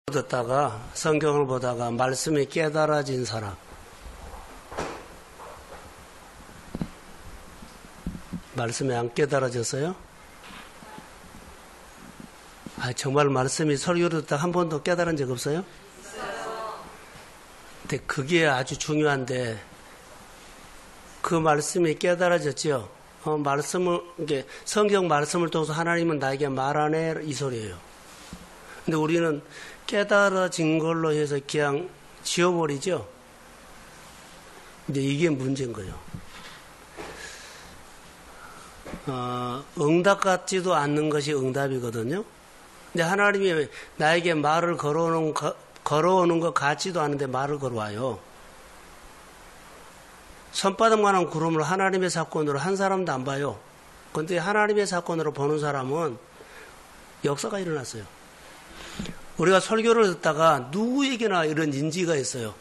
듣다가 성경을 보다가 말씀이 깨달아진 사람, 말씀이 안 깨달아졌어요? 정말 말씀이 설교를 듣다가 한 번도 깨달은 적 없어요? 근데 그게 아주 중요한데 그 말씀이 깨달아졌죠. 이게 성경 말씀을 통해서 하나님은 나에게 말하네 이 소리예요. 근데 우리는 깨달아진 걸로 해서 그냥 지워버리죠. 이제 이게 문제인 거예요. 응답 같지도 않는 것이 응답이거든요. 근데 하나님이 나에게 말을 걸어오는 것 같지도 않은데 말을 걸어와요. 손바닥만한 구름을 하나님의 사건으로 한 사람도 안 봐요. 그런데 하나님의 사건으로 보는 사람은 역사가 일어났어요. 우리가 설교를 듣다가 누구에게나 이런 인지가 있어요.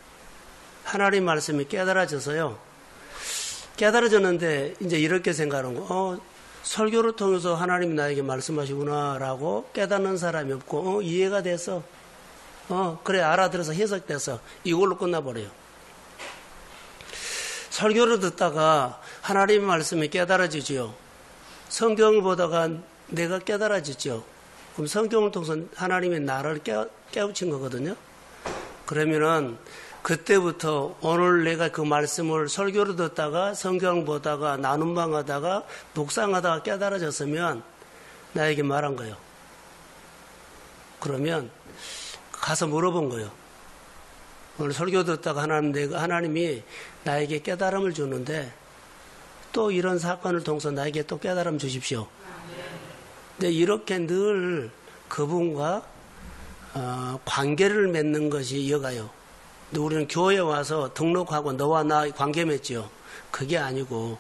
하나님 말씀이 깨달아져서요. 깨달아졌는데 이제 이렇게 생각하는 거, 설교를 통해서 하나님이 나에게 말씀하시구나라고 깨닫는 사람이 없고, 이해가 돼서, 그래 알아들어서 해석돼서 이걸로 끝나버려요. 설교를 듣다가 하나님의 말씀이 깨달아지지요. 성경을 보다가 내가 깨달아지죠. 그럼 성경을 통해서 하나님이 나를 깨우친 거거든요. 그러면은 그때부터 오늘 내가 그 말씀을 설교를 듣다가 성경을 보다가 나눔방하다가 묵상하다가 깨달아졌으면 나에게 말한 거예요. 그러면 가서 물어본 거예요. 오늘 설교 듣다가 하나님이 나에게 깨달음을 주는데 또 이런 사건을 통해서 나에게 또 깨달음 주십시오. 근데 이렇게 늘 그분과 관계를 맺는 것이 이어가요. 근데 우리는 교회에 와서 등록하고 너와 나 관계 맺지요. 그게 아니고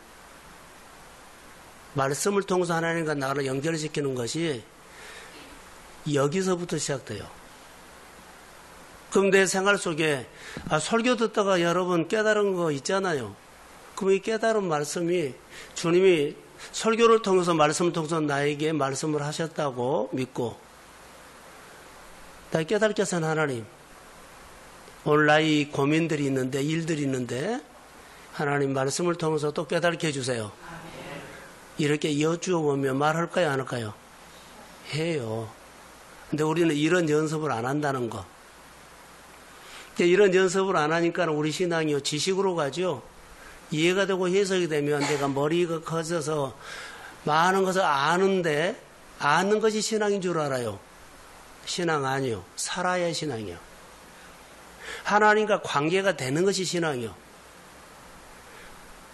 말씀을 통해서 하나님과 나를 연결시키는 것이 여기서부터 시작돼요. 그럼 내 생활 속에 설교 듣다가 여러분 깨달은 거 있잖아요. 그럼 이 깨달은 말씀이 주님이 설교를 통해서 말씀을 통해서 나에게 말씀을 하셨다고 믿고 나 깨닫게 하신 하나님, 오늘 나의 고민들이 있는데 일들이 있는데 하나님 말씀을 통해서 또 깨닫게 해주세요. 이렇게 여쭈어 보면 말할까요 안 할까요? 해요. 근데 우리는 이런 연습을 안 한다는 거. 이런 연습을 안 하니까 우리 신앙이 지식으로 가죠. 이해가 되고 해석이 되면 내가 머리가 커져서 많은 것을 아는데 아는 것이 신앙인 줄 알아요. 신앙 아니요. 살아야 신앙이요. 하나님과 관계가 되는 것이 신앙이요.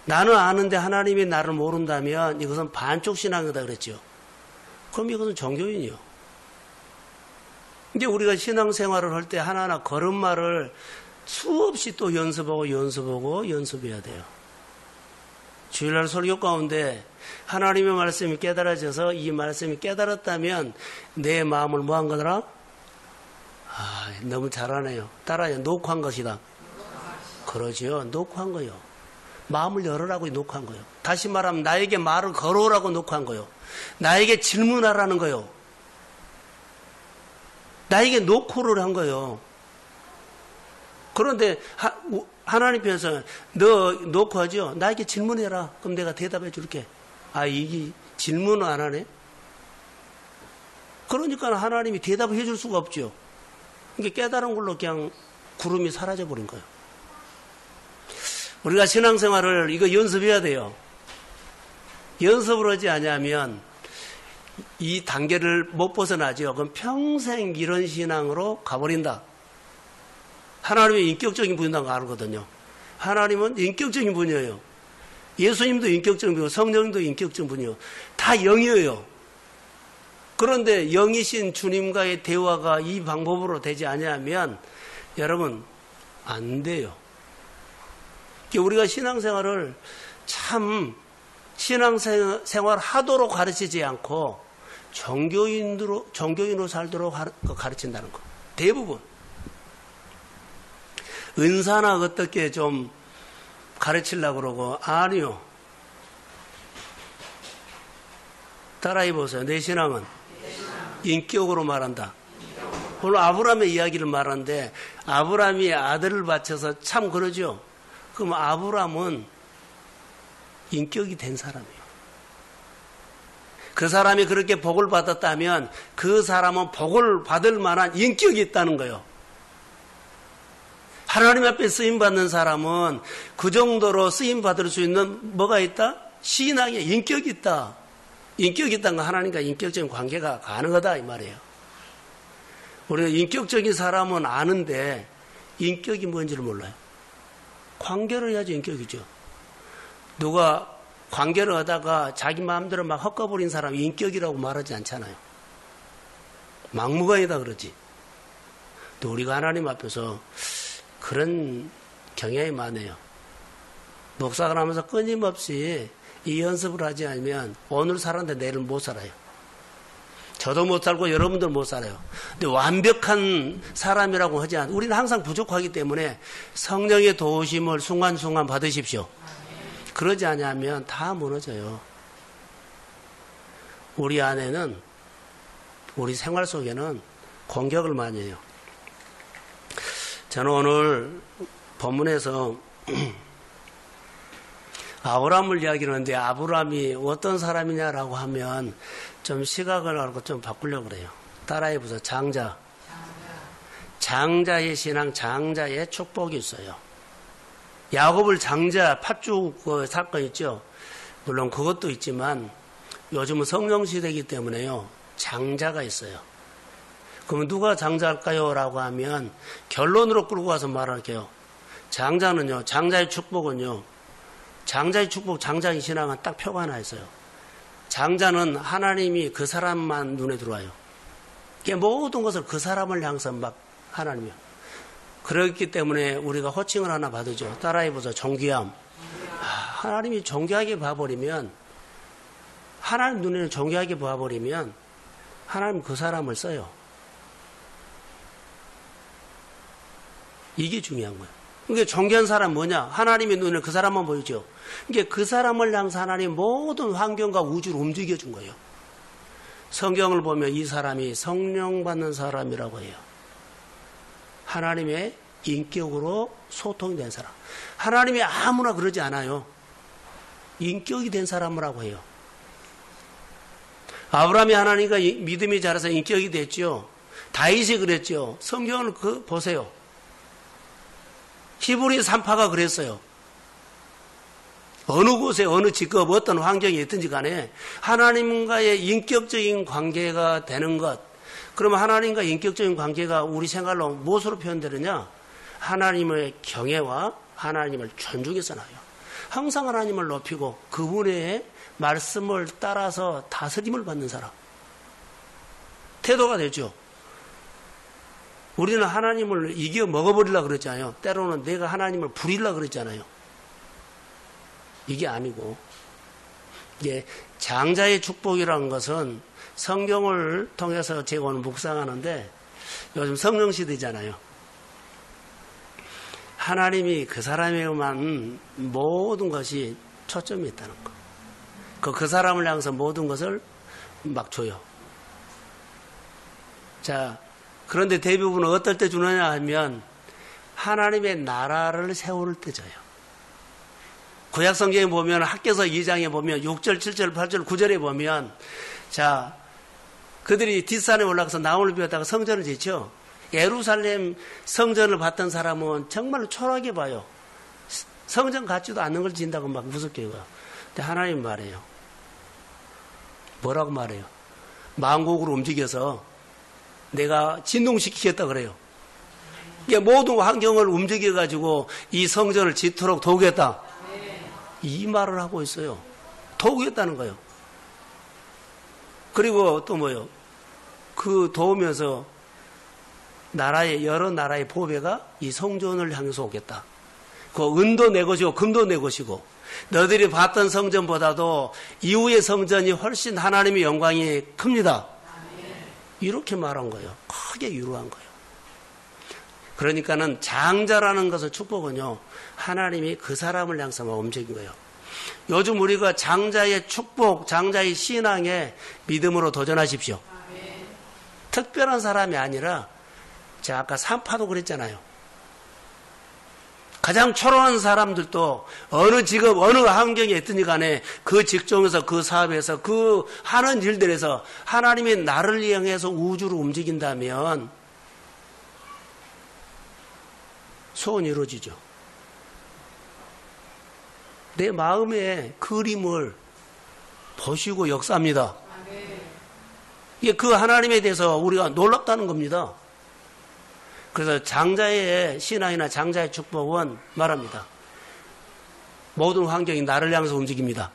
나는 아는데 하나님이 나를 모른다면 이것은 반쪽 신앙이다 그랬죠. 그럼 이것은 종교인이요. 이제 우리가 신앙생활을 할 때 하나하나 걸음마를 수없이 또 연습해야 돼요. 주일날 설교 가운데 하나님의 말씀이 깨달아져서 이 말씀이 깨달았다면 내 마음을 뭐한 거더라? 너무 잘하네요. 따라요. 녹화한 것이다. 그러죠. 녹화한 거요. 마음을 열으라고 녹화한 거요. 다시 말하면 나에게 말을 걸어오라고 녹화한 거요. 나에게 질문하라는 거요. 나에게 노크를 한 거예요. 그런데 하나님께서 너 노크하죠? 나에게 질문해라. 그럼 내가 대답해 줄게. 이게 질문을 안 하네? 그러니까 하나님이 대답을 해줄 수가 없죠. 이게 깨달은 걸로 그냥 구름이 사라져 버린 거예요. 우리가 신앙생활을 이거 연습해야 돼요. 연습을 하지 않으면 이 단계를 못 벗어나죠. 그럼 평생 이런 신앙으로 가버린다. 하나님의 인격적인 분이라고 알거든요. 하나님은 인격적인 분이에요. 예수님도 인격적인 분이고 성령님도 인격적인 분이에요. 다 영이에요. 그런데 영이신 주님과의 대화가 이 방법으로 되지 않으면 여러분 안 돼요. 우리가 신앙생활을 참 신앙생활 하도록 가르치지 않고 종교인으로 살도록 가르친다는 거. 대부분. 은사나 어떻게 좀 가르치려고 그러고, 아니요. 따라해 보세요. 내 신앙은 인격으로 말한다. 오늘 아브라함의 이야기를 말하는데 아브라함이 아들을 바쳐서 참 그러죠. 그럼 아브라함은 인격이 된 사람이에요. 그 사람이 그렇게 복을 받았다면 그 사람은 복을 받을 만한 인격이 있다는 거예요. 하나님 앞에 쓰임받는 사람은 그 정도로 쓰임받을 수 있는 뭐가 있다? 신앙에 인격이 있다. 인격이 있다는 건 하나님과 인격적인 관계가 가능하다 이 말이에요. 우리가 인격적인 사람은 아는데 인격이 뭔지를 몰라요. 관계를 해야지 인격이죠. 누가 관계를 하다가 자기 마음대로 막 헛가버린 사람이 인격이라고 말하지 않잖아요. 막무가내다 그러지. 또 우리가 하나님 앞에서 그런 경향이 많아요. 목사가 하면서 끊임없이 이 연습을 하지 않으면 오늘 살았는데 내일은 못 살아요. 저도 못 살고 여러분들 못 살아요. 근데 완벽한 사람이라고 하지 않아요. 우리는 항상 부족하기 때문에 성령의 도우심을 순간순간 받으십시오. 그러지 않으면 다 무너져요. 우리 안에는, 우리 생활 속에는 공격을 많이 해요. 저는 오늘 본문에서 아브라함을 이야기하는데 아브라함이 어떤 사람이냐라고 하면 좀 시각을 알고 좀 바꾸려고 그래요. 따라해보세요. 장자. 장자의 신앙, 장자의 축복이 있어요. 야곱을 장자, 팥죽 그 사건 있죠. 물론 그것도 있지만 요즘은 성령 시대이기 때문에요. 장자가 있어요. 그러면 누가 장자일까요? 라고 하면 결론으로 끌고 가서 말할게요. 장자는요, 장자의 축복은요, 장자의 축복, 장자의 신앙은 딱 표가 하나 있어요. 장자는 하나님이 그 사람만 눈에 들어와요. 모든 것을 그 사람을 향해서 막 하나님이요. 그렇기 때문에 우리가 호칭을 하나 받으죠. 따라해보자. 존귀함. 하나님이 존귀하게 봐버리면, 하나님 눈에는 존귀하게 봐버리면 하나님 그 사람을 써요. 이게 중요한 거예요. 그러니까 존귀한 사람 뭐냐? 하나님의 눈에 그 사람만 보이죠. 그러니까 그 사람을 향해서 하나님 모든 환경과 우주를 움직여준 거예요. 성경을 보면 이 사람이 성령 받는 사람이라고 해요. 하나님의 인격으로 소통이 된 사람. 하나님이 아무나 그러지 않아요. 인격이 된 사람이라고 해요. 아브라함이 하나님과 믿음이 자라서 인격이 됐죠. 다윗이 그랬죠. 성경을 보세요. 히브리 산파가 그랬어요. 어느 곳에 어느 직업 어떤 환경이 있든지 간에 하나님과의 인격적인 관계가 되는 것. 그러면 하나님과 인격적인 관계가 우리 생활로 무엇으로 표현되느냐? 하나님의 경외와 하나님을 존중해서 나요. 항상 하나님을 높이고 그분의 말씀을 따라서 다스림을 받는 사람. 태도가 되죠. 우리는 하나님을 이겨 먹어버리려고 그랬잖아요. 때로는 내가 하나님을 부리려고 그랬잖아요. 이게 아니고, 이게 장자의 축복이라는 것은 성경을 통해서 제가 오늘 묵상하는데 요즘 성령 시대잖아요. 하나님이 그 사람에게만 모든 것이 초점이 있다는 거. 그 사람을 향해서 모든 것을 막 줘요. 자, 그런데 대부분은 어떨 때 주느냐 하면 하나님의 나라를 세울 때 줘요. 구약 성경에 보면 학개서 2장에 보면 6절, 7절, 8절, 9절에 보면 자, 그들이 뒷산에 올라가서 나무를 비웠다가 성전을 짓죠. 예루살렘 성전을 봤던 사람은 정말로 초라하게 봐요. 성전 같지도 않는 걸 짓는다고 막 무섭게 해요. 근데 하나님 말해요. 뭐라고 말해요? 만국으로 움직여서 내가 진동시키겠다 그래요. 이게 모든 환경을 움직여가지고 이 성전을 짓도록 도우겠다. 이 말을 하고 있어요. 도우겠다는 거예요. 그리고 또 뭐요? 그 도우면서 여러 나라의 보배가 이 성전을 향해서 오겠다. 그 은도 내 것이고 금도 내 것이고 너희들이 봤던 성전보다도 이후의 성전이 훨씬 하나님의 영광이 큽니다. 이렇게 말한 거예요. 크게 위로한 거예요. 그러니까는 장자라는 것은 축복은요. 하나님이 그 사람을 향해서만 움직인 거예요. 요즘 우리가 장자의 축복, 장자의 신앙에 믿음으로 도전하십시오. 특별한 사람이 아니라 제가 아까 산파도 그랬잖아요. 가장 초라한 사람들도 어느 직업, 어느 환경에 있든지 간에 그 직종에서, 그 사업에서, 그 하는 일들에서 하나님이 나를 이용해서 우주를 움직인다면 소원이 이루어지죠. 내 마음의 그림을 보시고 역사합니다. 이게 그 하나님에 대해서 우리가 놀랍다는 겁니다. 그래서 장자의 신앙이나 장자의 축복은 말합니다. 모든 환경이 나를 향해서 움직입니다.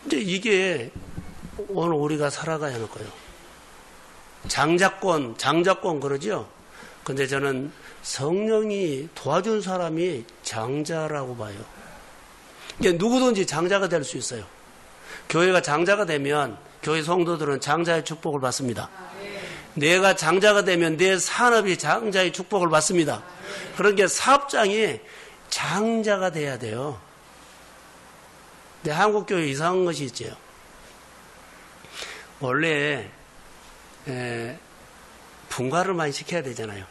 이제 이게 오늘 우리가 살아가야 하는 거예요. 장자권 그러죠? 근데 저는 성령이 도와준 사람이 장자라고 봐요. 이게 누구든지 장자가 될 수 있어요. 교회가 장자가 되면 교회 성도들은 장자의 축복을 받습니다. 내가 장자가 되면 내 산업이 장자의 축복을 받습니다. 그러니까 사업장이 장자가 돼야 돼요. 근데 한국 교회 이상한 것이 있죠. 원래 분가를 많이 시켜야 되잖아요.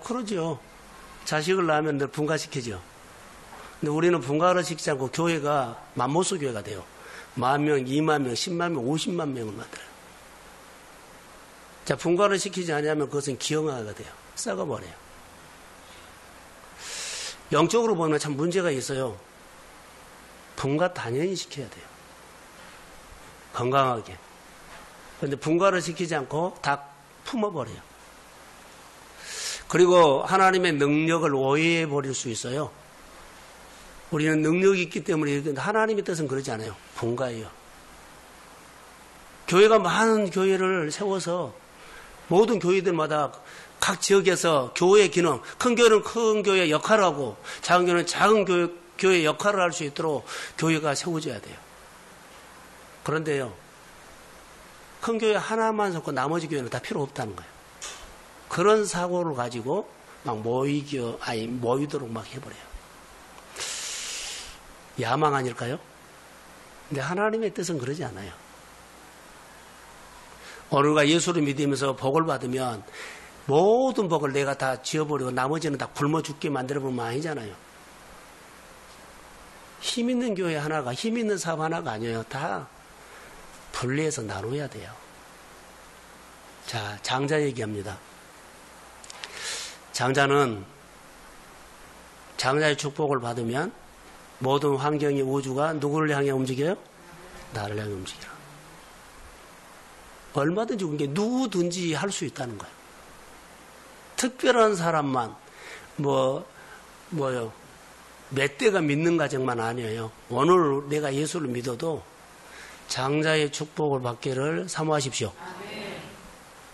그러죠. 자식을 낳으면 늘 분가시키죠. 근데 우리는 분가를 시키지 않고 교회가 맘모스 교회가 돼요. 10,000명, 20,000명, 100,000명, 500,000 명을 만들어요. 자, 분가를 시키지 않으면 그것은 기형아가 돼요. 썩어버려요. 영적으로 보면 참 문제가 있어요. 분가 당연히 시켜야 돼요. 건강하게. 그런데 분가를 시키지 않고 다 품어버려요. 그리고 하나님의 능력을 오해해 버릴 수 있어요. 우리는 능력이 있기 때문에 하나님의 뜻은 그러지 않아요. 분가예요. 교회가 많은 교회를 세워서 모든 교회들마다 각 지역에서 교회의 기능, 큰 교회는 큰 교회의 역할을 하고 작은 교회는 작은 교회의 역할을 할 수 있도록 교회가 세워져야 돼요. 그런데요, 큰 교회 하나만 섞고 나머지 교회는 다 필요 없다는 거예요. 그런 사고를 가지고 막 모이도록 막 해버려요. 야망 아닐까요? 근데 하나님의 뜻은 그러지 않아요. 오늘가 예수를 믿으면서 복을 받으면 모든 복을 내가 다 지어버리고 나머지는 다 굶어 죽게 만들어보면 아니잖아요. 힘 있는 교회 하나가, 힘 있는 사업 하나가 아니에요. 다 분리해서 나눠야 돼요. 자, 장자 얘기합니다. 장자는 장자의 축복을 받으면 모든 환경이 우주가 누구를 향해 움직여요? 나를 향해 움직여요. 얼마든지 누구든지 할 수 있다는 거예요. 특별한 사람만 몇 대가 믿는 가정만 아니에요. 오늘 내가 예수를 믿어도 장자의 축복을 받기를 사모하십시오.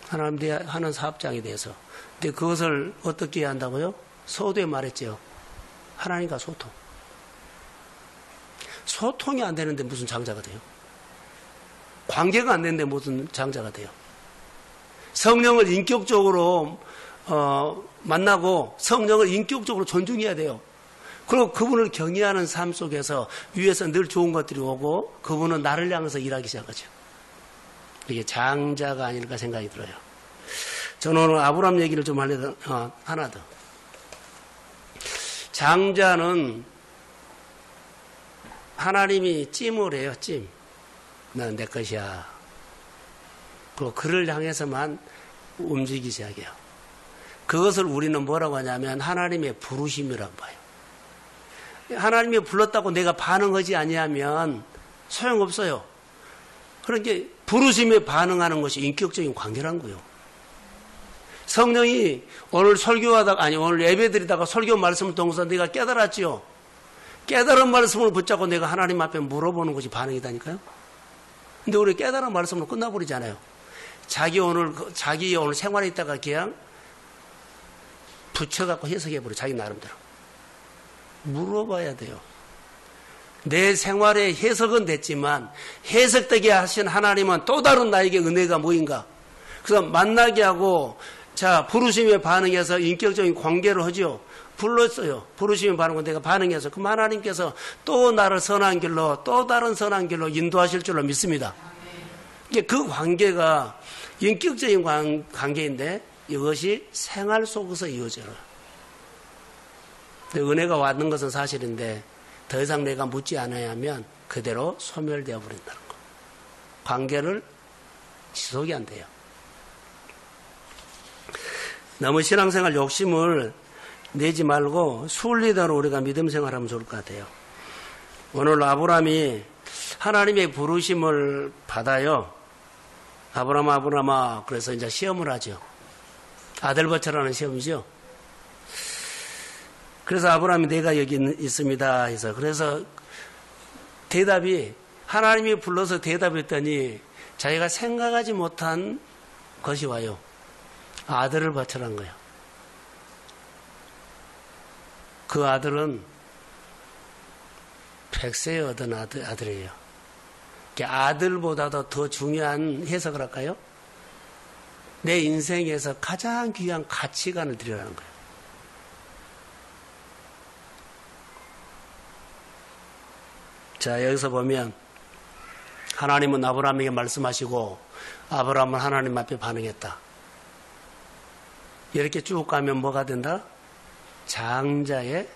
하나님 하는 사업장에 대해서. 근데 그것을 어떻게 해야 한다고요? 서두에 말했죠. 하나님과 소통. 소통이 안 되는데 무슨 장자가 돼요? 관계가 안 되는데 무슨 장자가 돼요? 성령을 인격적으로 만나고 성령을 인격적으로 존중해야 돼요. 그리고 그분을 경외하는 삶 속에서 위에서 늘 좋은 것들이 오고 그분은 나를 향해서 일하기 시작하죠. 이게 장자가 아닐까 생각이 들어요. 저는 오늘 아브람 얘기를 좀 하나 더. 장자는 하나님이 찜을 해요. 찜. 넌 내 것이야. 그리고 그를 향해서만 움직이기 시작해요. 그것을 우리는 뭐라고 하냐면 하나님의 부르심이라고 봐요. 하나님이 불렀다고 내가 반응하지 아니하면 소용없어요. 그러니까 부르심에 반응하는 것이 인격적인 관계라는 거예요. 성령이 오늘 오늘 예배드리다가 설교 말씀을 통해서 내가 깨달았지요. 깨달은 말씀을 붙잡고 내가 하나님 앞에 물어보는 것이 반응이다니까요. 근데 우리 깨달은 말씀으로 끝나버리잖아요. 자기 오늘 생활에 있다가 그냥 붙여갖고 해석해버려. 자기 나름대로. 물어봐야 돼요. 내 생활의 해석은 됐지만 해석되게 하신 하나님은 또 다른 나에게 은혜가 뭐인가. 그래서 만나게 하고 부르심에 반응해서 인격적인 관계를 하죠. 불렀어요. 부르시면 반응하고 내가 반응해서 그럼 하나님께서 또 나를 선한 길로 또 다른 선한 길로 인도하실 줄로 믿습니다. 이게 그 관계가 인격적인 관계인데 이것이 생활 속에서 이루어져요. 은혜가 왔는 것은 사실인데 더 이상 내가 묻지 않아야 하면 그대로 소멸되어 버린다는 거. 관계를 지속이 안 돼요. 너무 신앙생활 욕심을 내지 말고 순리대로 우리가 믿음 생활하면 좋을 것 같아요. 오늘 아브라함이 하나님의 부르심을 받아요. 아브라함아 그래서 이제 시험을 하죠. 아들 버처라는 시험이죠. 그래서 아브라함이 내가 여기 있습니다 해서 그래서 대답이 하나님이 불러서 대답했더니 자기가 생각하지 못한 것이 와요. 아들을 바쳐란 거예요. 그 아들은 100세에 얻은 아들이에요. 아들보다도 더 중요한 해석을 할까요? 내 인생에서 가장 귀한 가치관을 드리라는 거예요. 자, 여기서 보면 하나님은 아브라함에게 말씀하시고 아브라함은 하나님 앞에 반응했다. 이렇게 쭉 가면 뭐가 된다? 장자의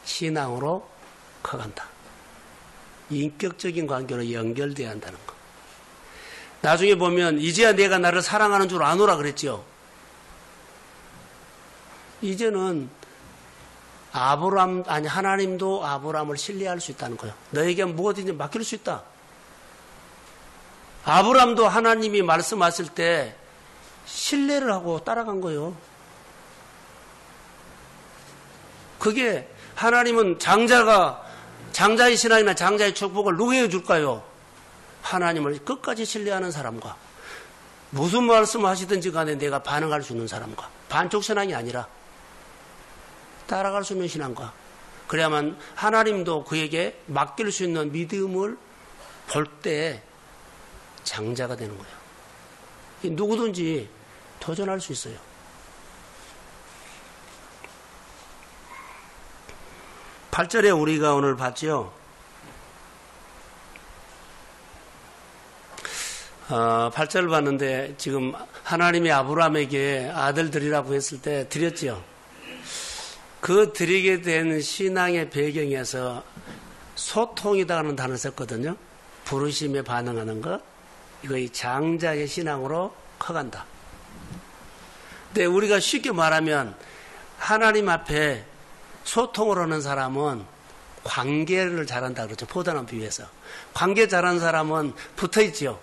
신앙으로 커간다. 인격적인 관계로 연결돼야 한다는 거. 나중에 보면 이제야 내가 나를 사랑하는 줄 아노라 그랬죠. 이제는 하나님도 아브라함을 신뢰할 수 있다는 거예요. 너에게 무엇이든지 맡길 수 있다. 아브라함도 하나님이 말씀하실 때 신뢰를 하고 따라간 거예요. 그게 하나님은 장자의 신앙이나 장자의 축복을 누구에게 줄까요? 하나님을 끝까지 신뢰하는 사람과 무슨 말씀하시든지 간에 내가 반응할 수 있는 사람과 반쪽 신앙이 아니라 따라갈 수 있는 신앙과 그래야만 하나님도 그에게 맡길 수 있는 믿음을 볼 때 장자가 되는 거예요. 누구든지 도전할 수 있어요. 팔 절에 우리가 오늘 봤죠. 8절 봤는데 지금 하나님이 아브라함에게 아들 드리라고 했을 때 드렸죠. 그 드리게 된 신앙의 배경에서 소통이다라는 단어를 썼거든요. 부르심에 반응하는 것. 이거 이 장자의 신앙으로 커간다. 근데 우리가 쉽게 말하면 하나님 앞에 소통을 하는 사람은 관계를 잘한다 그러죠. 포도나무 비유에서. 관계 잘하는 사람은 붙어있죠.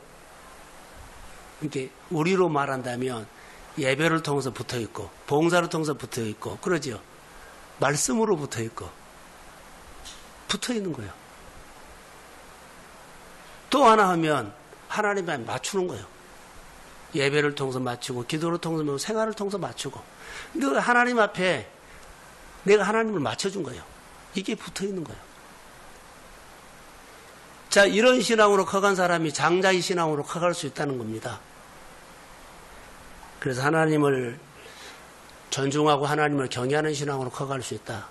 이렇게 우리로 말한다면 예배를 통해서 붙어있고 봉사를 통해서 붙어있고 그러죠. 말씀으로 붙어있고 붙어있는 거예요. 또 하나 하면 하나님에 맞추는 거예요. 예배를 통해서 맞추고 기도를 통해서 생활을 통해서 맞추고 근데 하나님 앞에 내가 하나님을 맞춰준 거예요. 이게 붙어있는 거예요. 자, 이런 신앙으로 커간 사람이 장자의 신앙으로 커갈 수 있다는 겁니다. 그래서 하나님을 존중하고 하나님을 경외하는 신앙으로 커갈 수 있다.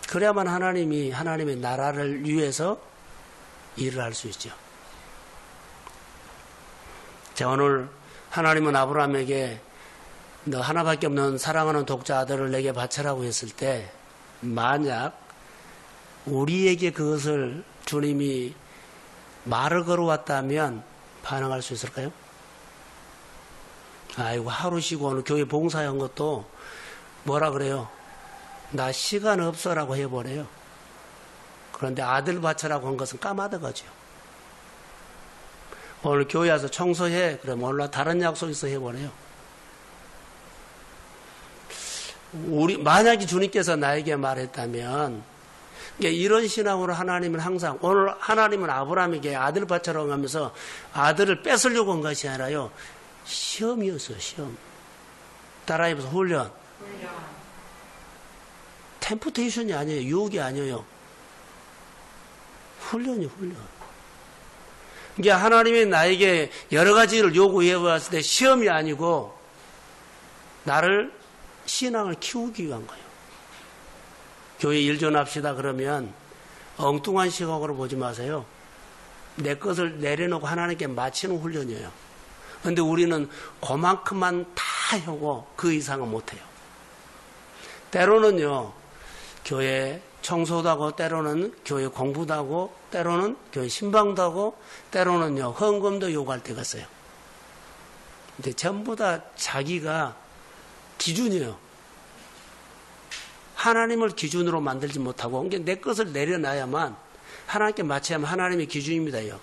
그래야만 하나님이 하나님의 나라를 위해서 일을 할 수 있죠. 자, 오늘 하나님은 아브라함에게 너 하나밖에 없는 사랑하는 독자 아들을 내게 바쳐라고 했을 때 만약 우리에게 그것을 주님이 말을 걸어왔다면 반응할 수 있을까요? 아이고 하루 쉬고 오늘 교회 봉사한 것도 뭐라 그래요? 나 시간 없어라고 해버려요. 그런데 아들 바쳐라고 한 것은 까마득하죠. 오늘 교회 와서 청소해. 그러면 오늘 다른 약속 있어 해버려요. 만약에 주님께서 나에게 말했다면 이런 신앙으로 하나님은 항상 오늘 하나님은 아브라함에게 아들 바쳐라고 하면서 아들을 뺏으려고 한 것이 아니라요. 시험이었어요. 시험. 따라해봐서 훈련. 템프테이션이 아니에요. 유혹이 아니에요. 훈련이 훈련. 이게 하나님이 나에게 여러 가지를 요구해 왔을 때 시험이 아니고 나를 신앙을 키우기 위한 거예요. 교회 일 좀 합시다 그러면 엉뚱한 시각으로 보지 마세요. 내 것을 내려놓고 하나님께 바치는 훈련이에요. 그런데 우리는 그만큼만 다 하고 그 이상은 못해요. 때로는요, 교회 청소도 하고, 때로는 교회 공부도 하고, 때로는 교회 신방도 하고, 때로는요, 헌금도 요구할 때가 있어요. 근데 전부 다 자기가 기준이에요. 하나님을 기준으로 만들지 못하고, 그러니까 내 것을 내려놔야만 하나님께 맞춰야만 하나님의 기준입니다요.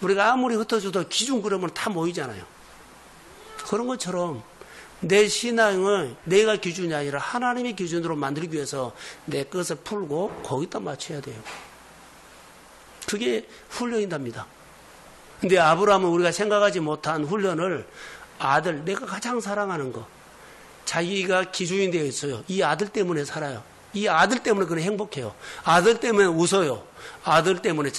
우리가 아무리 흩어져도 기준 그러면 다 모이잖아요. 그런 것처럼 내 신앙을 내가 기준이 아니라 하나님의 기준으로 만들기 위해서 내 것을 풀고 거기다 맞춰야 돼요. 그게 훈련이답니다. 근데 아브라함은 우리가 생각하지 못한 훈련을 아들, 내가 가장 사랑하는 거, 자기가 기준이 되어 있어요. 이 아들 때문에 살아요. 이 아들 때문에 그는 행복해요. 아들 때문에 웃어요. 아들 때문에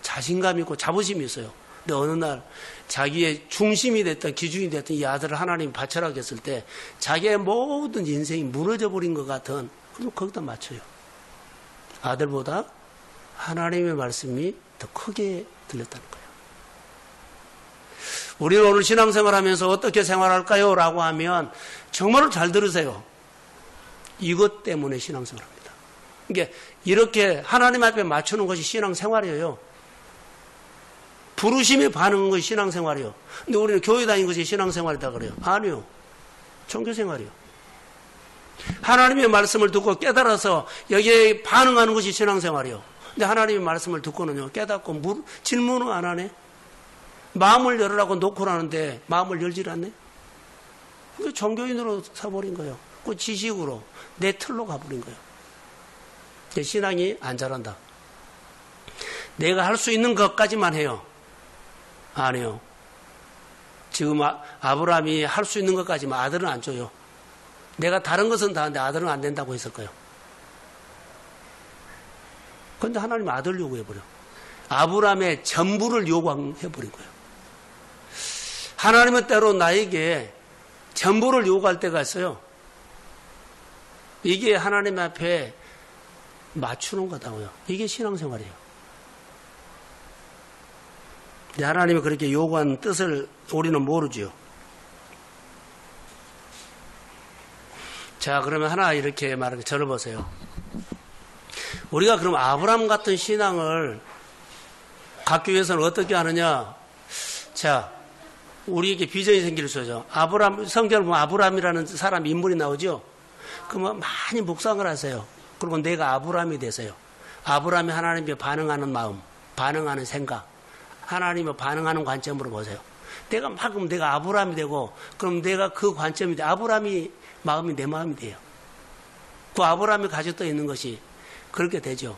자신감 있고 자부심이 있어요. 근데 어느 날 자기의 중심이 됐던 기준이 됐던 이 아들을 하나님이 바쳐라고 했을 때 자기의 모든 인생이 무너져 버린 것 같은, 그럼 거기다 맞춰요. 아들보다 하나님의 말씀이 더 크게 들렸다는 거예요. 우리는 오늘 신앙생활 하면서 어떻게 생활할까요? 라고 하면 정말로 잘 들으세요. 이것 때문에 신앙생활합니다. 그러니까 이렇게 하나님 앞에 맞추는 것이 신앙생활이에요. 부르심에 반응한 것이 신앙생활이에요. 근데 우리는 교회 다니는 것이 신앙생활이다 그래요. 아니요. 종교생활이요. 하나님의 말씀을 듣고 깨달아서 여기에 반응하는 것이 신앙생활이에요. 근데 하나님의 말씀을 듣고는요, 깨닫고 질문을 안 하네. 마음을 열으라고 놓고라는데 마음을 열질 않네. 그게 종교인으로 사버린 거예요. 그 지식으로 내 틀로 가버린 거예요. 신앙이 안 자란다. 내가 할 수 있는 것까지만 해요. 아니요. 지금 아브라함이 할 수 있는 것까지만, 아들은 안 줘요. 내가 다른 것은 다 하는데 아들은 안 된다고 했을 거예요. 그런데 하나님 아들 요구해버려. 아브라함의 전부를 요구해버린 거예요. 하나님은 때로 나에게 전부를 요구할 때가 있어요. 이게 하나님 앞에 맞추는 거다고요. 이게 신앙생활이에요. 하나님이 그렇게 요구한 뜻을 우리는 모르죠. 자, 그러면 하나 이렇게 말하게 저를 보세요. 우리가 그럼 아브라함 같은 신앙을 갖기 위해서는 어떻게 하느냐? 자, 우리에게 비전이 생길 수 있죠. 아브라함, 성경을 보면 아브라함이라는 사람 인물이 나오죠. 그러면 많이 묵상을 하세요. 그리고 내가 아브라함이 되세요. 아브라함이 하나님께 반응하는 마음, 반응하는 생각, 하나님을 반응하는 관점으로 보세요. 그럼 내가 아브라함이 되고, 그럼 내가 그 관점이 돼. 아브라함이 마음이 내 마음이 돼요. 그 아브라함이 가졌다 있는 것이 그렇게 되죠.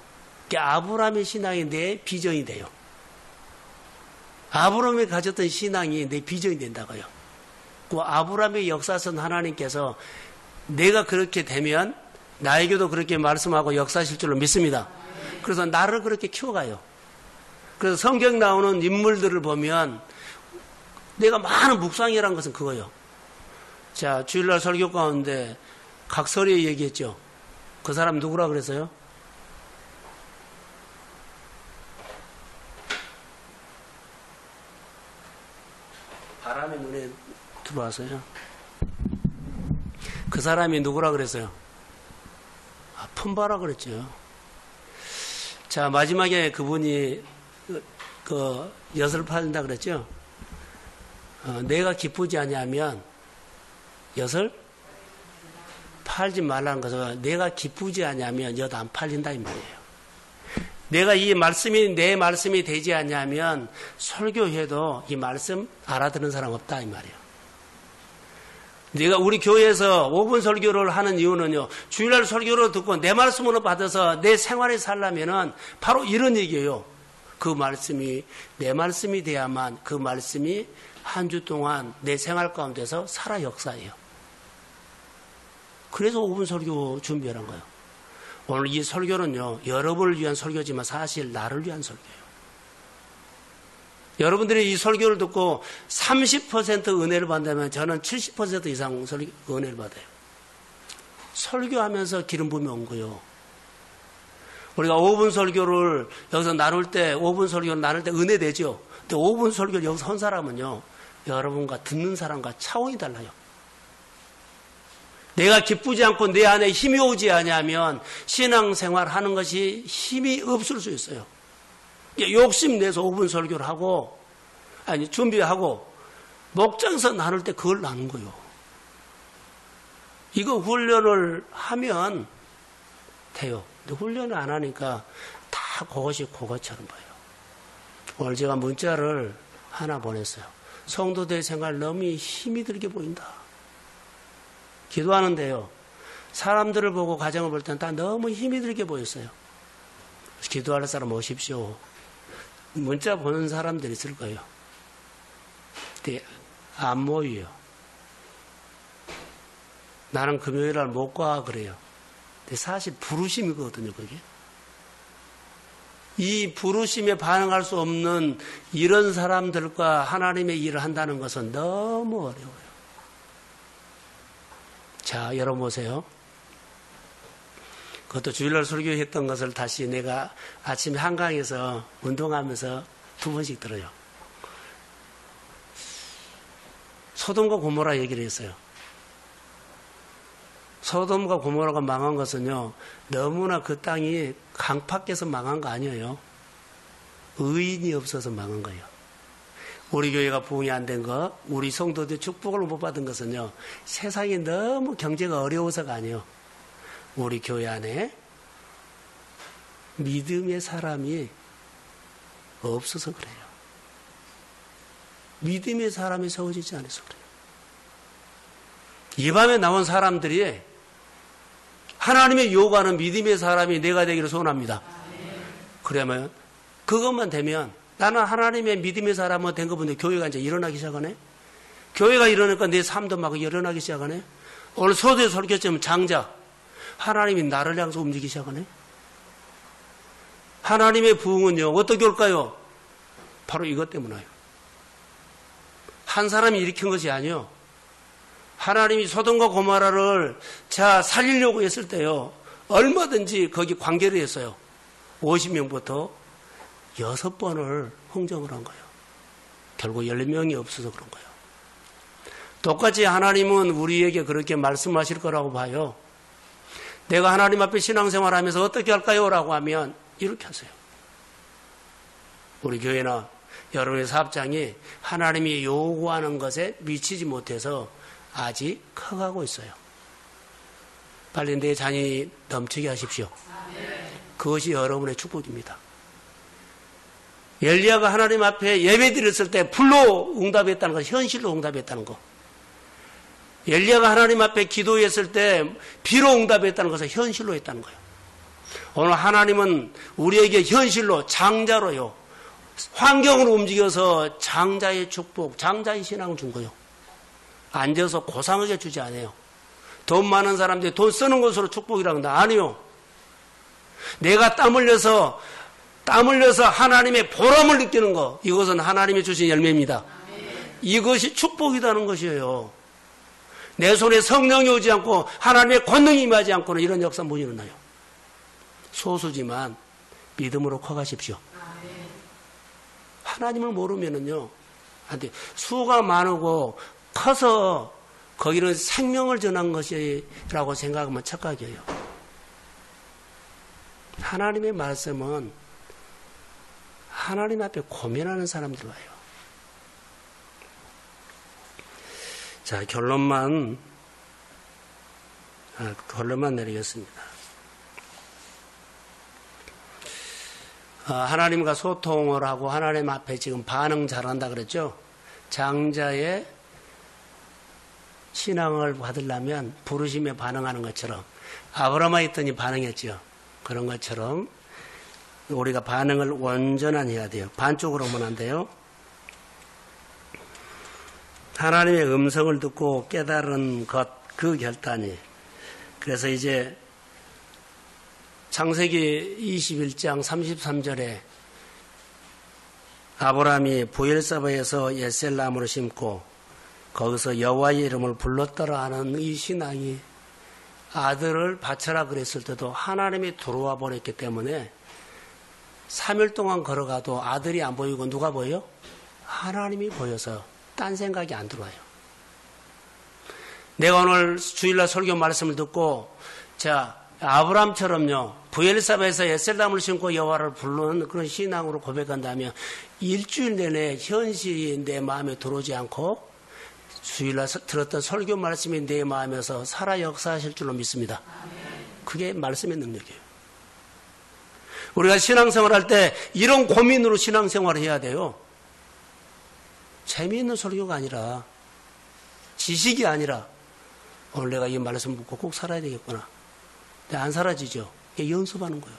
아브라함의 신앙이 내 비전이 돼요. 아브라함이 가졌던 신앙이 내 비전이 된다고요. 그 아브라함의 역사선 하나님께서 내가 그렇게 되면 나에게도 그렇게 말씀하고 역사하실 줄로 믿습니다. 그래서 나를 그렇게 키워가요. 그래서 성경 나오는 인물들을 보면 내가 많은 묵상이라는 것은 그거예요. 자, 주일날 설교 가운데 각설이 얘기했죠. 그 사람 누구라 그랬어요? 바람이 눈에 들어와서요. 그 사람이 누구라 그랬어요? 푼바라 그랬죠. 자, 마지막에 그분이 엿을 팔린다 그랬죠. 내가 기쁘지 아니하면 엿을 팔지 말라는 것은, 내가 기쁘지 아니하면 엿 안 팔린다 이 말이에요. 내가 이 말씀이 내 말씀이 되지 않냐면 설교해도 이 말씀 알아듣는 사람 없다 이 말이에요. 내가 우리 교회에서 5분 설교를 하는 이유는요, 주일날 설교를 듣고 내 말씀으로 받아서 내 생활에 살려면은 바로 이런 얘기예요. 그 말씀이 내 말씀이 돼야만 그 말씀이 한 주 동안 내 생활 가운데서 살아 역사예요. 그래서 5분 설교 준비하는 거예요. 오늘 이 설교는요, 여러분을 위한 설교지만 사실 나를 위한 설교예요. 여러분들이 이 설교를 듣고 30% 은혜를 받는다면 저는 70% 이상 은혜를 받아요. 설교하면서 기름 부음이 온 거요. 우리가 5분 설교를 여기서 나눌 때, 5분 설교를 나눌 때 은혜 되죠. 근데 5분 설교를 여기서 한 사람은요, 여러분과 듣는 사람과 차원이 달라요. 내가 기쁘지 않고 내 안에 힘이 오지 않으면 신앙생활 하는 것이 힘이 없을 수 있어요. 욕심내서 5분 설교를 하고, 아니, 준비하고, 목장에서 나눌 때 그걸 나눈 거예요. 이거 훈련을 하면 돼요. 근데 훈련을 안 하니까 다 그것이 그것처럼 보여요. 오늘 제가 문자를 하나 보냈어요. 성도들 생활 너무 힘이 들게 보인다. 기도하는데요. 사람들을 보고 가정을 볼 때는 다 너무 힘이 들게 보였어요. 기도할 사람 오십시오. 문자 보는 사람들이 있을 거예요. 근데 안 모여요. 나는 금요일날 못 가 그래요. 근데 사실 부르심이거든요, 그게. 이 부르심에 반응할 수 없는 이런 사람들과 하나님의 일을 한다는 것은 너무 어려워요. 자, 여러분 보세요. 그것도 주일날 설교했던 것을 다시 내가 아침에 한강에서 운동하면서 2번씩 들어요. 소돔과 고모라 얘기를 했어요. 소돔과 고모라가 망한 것은요, 너무나 그 땅이 강팍해서 망한 거 아니에요. 의인이 없어서 망한 거예요. 우리 교회가 부흥이 안 된 거, 우리 성도들 축복을 못 받은 것은요, 세상이 너무 경제가 어려워서가 아니에요. 우리 교회 안에 믿음의 사람이 없어서 그래요. 믿음의 사람이 세워지지 않아서 그래요. 이 밤에 나온 사람들이 하나님의 요구하는 믿음의 사람이 내가 되기를 소원합니다. 그러면 그것만 되면 나는 하나님의 믿음의 사람은 된 거 보는데 교회가 이제 일어나기 시작하네. 교회가 일어나니까 내 삶도 막 일어나기 시작하네. 오늘 소도에 설교했지만 장자 하나님이 나를 향해서 움직이기 시작하네. 하나님의 부흥은요 어떻게 올까요? 바로 이것 때문에요. 한 사람이 일으킨 것이 아니요. 하나님이 소돔과 고모라를 살리려고 했을 때요. 얼마든지 거기 관계를 했어요. 50명부터 6번을 흥정을 한 거예요. 결국 14명이 없어서 그런 거예요. 똑같이 하나님은 우리에게 그렇게 말씀하실 거라고 봐요. 내가 하나님 앞에 신앙생활하면서 어떻게 할까요? 라고 하면 이렇게 하세요. 우리 교회나 여러분의 사업장이 하나님이 요구하는 것에 미치지 못해서 아직 커가고 있어요. 빨리 내 잔이 넘치게 하십시오. 그것이 여러분의 축복입니다. 엘리야가 하나님 앞에 예배 드렸을 때 불로 응답했다는 것, 현실로 응답했다는 것. 엘리야가 하나님 앞에 기도했을 때 비로 응답했다는 것을 현실로 했다는 거예요. 오늘 하나님은 우리에게 현실로 장자로요. 환경을 움직여서 장자의 축복, 장자의 신앙을 준 거예요. 앉아서 고상하게 주지 않아요. 돈 많은 사람들이 돈 쓰는 것으로 축복이라고 한다. 아니요. 내가 땀 흘려서 하나님의 보람을 느끼는 것, 이것은 하나님이 주신 열매입니다. 이것이 축복이라는 것이에요. 내 손에 성령이 오지 않고 하나님의 권능이 임하지 않고는 이런 역사 못 일어나요. 소수지만 믿음으로 커가십시오. 하나님을 모르면은요, 수가 많고 커서 거기는 생명을 전한 것이라고 생각하면 착각이에요. 하나님의 말씀은 하나님 앞에 고민하는 사람들 와요. 자, 결론만 내리겠습니다. 하나님과 소통을 하고 하나님 앞에 지금 반응 잘한다 그랬죠? 장자의 신앙을 받으려면 부르심에 반응하는 것처럼 아브라함이 있더니 반응했죠. 그런 것처럼 우리가 반응을 온전히 해야 돼요. 반쪽으로 하면 안 돼요. 하나님의 음성을 듣고 깨달은 것, 그 결단이. 그래서 이제 창세기 21장 33절에 아브라함이 부엘사바에서 예셀나무를 심고 거기서 여호와의 이름을 불렀더라 하는 이 신앙이 아들을 바쳐라 그랬을 때도 하나님이 들어와 버렸기 때문에 3일 동안 걸어가도 아들이 안 보이고 누가 보여? 하나님이 보여서 딴 생각이 안 들어와요. 내가 오늘 주일날 설교 말씀을 듣고 자 아브람처럼요 부엘사바에서 에셀나무를 심고 여호와를 부르는 그런 신앙으로 고백한다면 일주일 내내 현실이 내 마음에 들어오지 않고 주일날 들었던 설교 말씀이 내 마음에서 살아 역사하실 줄로 믿습니다. 그게 말씀의 능력이에요. 우리가 신앙생활 할 때 이런 고민으로 신앙생활을 해야 돼요. 재미있는 설교가 아니라 지식이 아니라 오늘 내가 이 말씀 듣고 꼭 살아야 되겠구나. 근데 안 사라지죠. 이게 연습하는 거예요.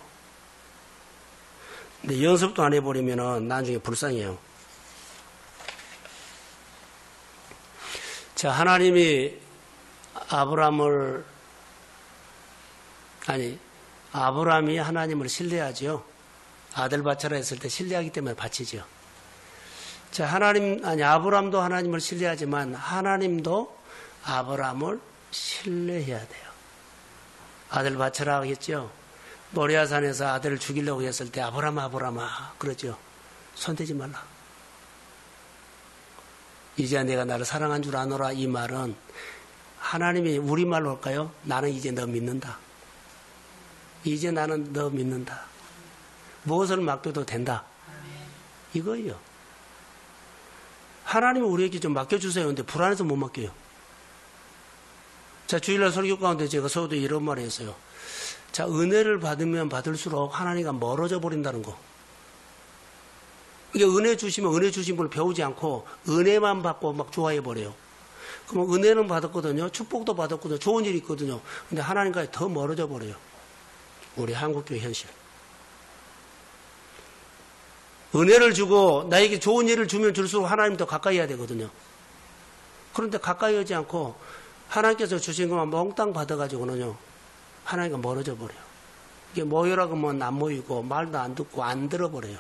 근데 연습도 안 해버리면 나중에 불쌍해요. 자, 하나님이 아브라함이 하나님을 신뢰하죠. 아들 바쳐라 했을 때 신뢰하기 때문에 바치죠. 자, 아브라함도 하나님을 신뢰하지만 하나님도 아브라함을 신뢰해야 돼요. 아들 바쳐라 하겠죠. 모리아산에서 아들을 죽이려고 했을 때 아브라함아 그러죠. 손대지 말라. 이제 내가 나를 사랑한 줄 아노라. 이 말은 하나님이 우리말로 할까요? 나는 이제 너 믿는다. 이제 나는 너 믿는다. 무엇을 맡겨도 된다. 이거예요. 하나님이 우리에게 좀 맡겨주세요. 근데 불안해서 못 맡겨요. 자, 주일날 설교 가운데 제가 서두에 이런 말을 했어요. 자, 은혜를 받으면 받을수록 하나님과 멀어져 버린다는 거. 이게 은혜 주시면 은혜 주신 분을 배우지 않고 은혜만 받고 막 좋아해 버려요. 그럼 은혜는 받았거든요. 축복도 받았거든요. 좋은 일이 있거든요. 근데 하나님과 더 멀어져 버려요. 우리 한국교회 현실. 은혜를 주고 나에게 좋은 일을 주면 줄수록 하나님 더 가까이 해야 되거든요. 그런데 가까이 하지 않고 하나님께서 주신 것만 몽땅 받아가지고는요. 하나님과 멀어져 버려요. 이게 모여라고 하면 안 모이고 말도 안 듣고 안 들어버려요.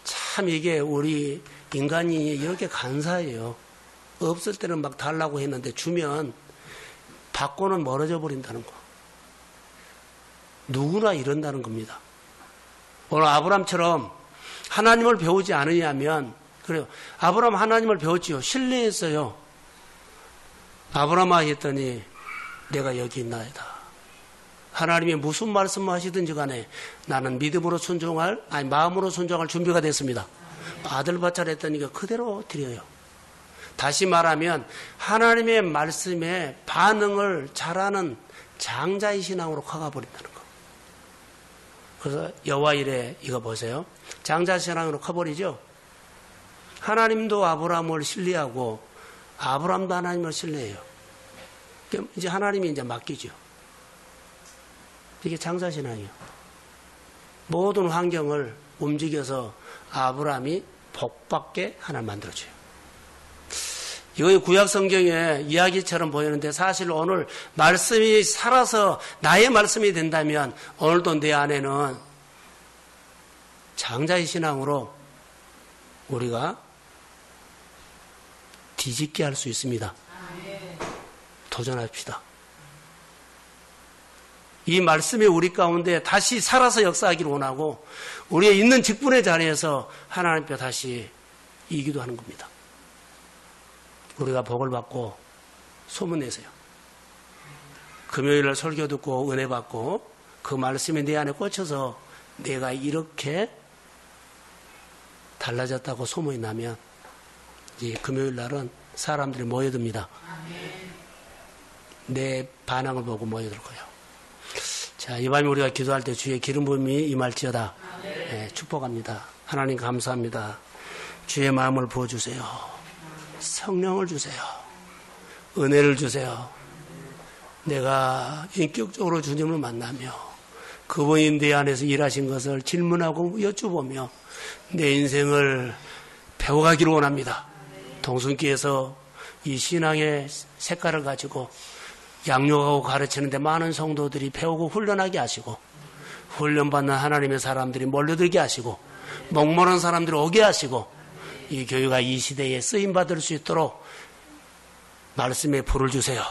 참 이게 우리 인간이 이렇게 간사해요. 없을 때는 막 달라고 했는데 주면 받고는 멀어져 버린다는 거. 누구나 이런다는 겁니다. 오늘 아브람처럼 하나님을 배우지 않으냐면 그래요. 아브람 하나님을 배웠지요. 신뢰했어요. 아브람아 했더니 내가 여기 있나이다. 하나님이 무슨 말씀을 하시든지 간에 나는 믿음으로 마음으로 순종할 준비가 됐습니다. 아들 바쳐라 했더니 그대로 드려요. 다시 말하면 하나님의 말씀에 반응을 잘하는 장자의 신앙으로 커가버린다는 거. 그래서 여호와 이래 이거 보세요. 장자 신앙으로 커버리죠. 하나님도 아브라함을 신뢰하고 아브라함도 하나님을 신뢰해요. 이제 하나님이 이제 맡기죠. 이게 장자 신앙이에요. 모든 환경을 움직여서 아브라함이 복받게 하나를 만들어줘요. 이거 구약 성경의 이야기처럼 보이는데 사실 오늘 말씀이 살아서 나의 말씀이 된다면 오늘도 내 안에는 장자의 신앙으로 우리가 뒤집게 할 수 있습니다. 도전합시다. 이 말씀이 우리 가운데 다시 살아서 역사하기를 원하고 우리의 있는 직분의 자리에서 하나님께 다시 이기도 하는 겁니다. 우리가 복을 받고 소문내세요. 금요일날 설교 듣고 은혜 받고 그 말씀이 내 안에 꽂혀서 내가 이렇게 달라졌다고 소문이 나면 이 금요일날은 사람들이 모여듭니다. 내 반응을 보고 모여들 거예요. 자, 이 밤에 우리가 기도할 때 주의 기름 부음이 임할지어다. 네, 축복합니다. 하나님 감사합니다. 주의 마음을 부어주세요. 성령을 주세요. 은혜를 주세요. 내가 인격적으로 주님을 만나며 그분이 내 안에서 일하신 것을 질문하고 여쭈보며 내 인생을 배워가기를 원합니다. 동순기에서 이 신앙의 색깔을 가지고 양육하고 가르치는데 많은 성도들이 배우고 훈련하게 하시고 훈련받는 하나님의 사람들이 몰려들게 하시고 목마른 사람들이 오게 하시고 이 교회가 이 시대에 쓰임받을 수 있도록 말씀에 불을 주세요.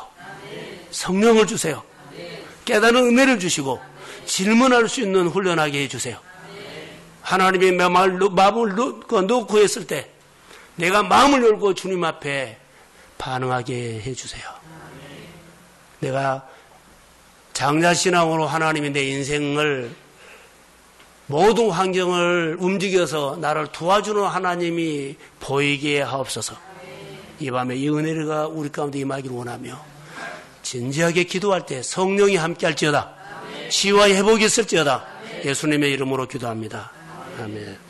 성령을 주세요. 깨닫는 은혜를 주시고 질문할 수 있는 훈련하게 해주세요. 하나님의 마음을 놓고 했을 때 내가 마음을 열고 주님 앞에 반응하게 해주세요. 내가 장자신앙으로 하나님이 내 인생을 모든 환경을 움직여서 나를 도와주는 하나님이 보이게 하옵소서. 이 밤에 이 은혜가 우리 가운데 임하기를 원하며 진지하게 기도할 때 성령이 함께할지어다. 치유와 회복이 있을지어다. 예수님의 이름으로 기도합니다. 아멘.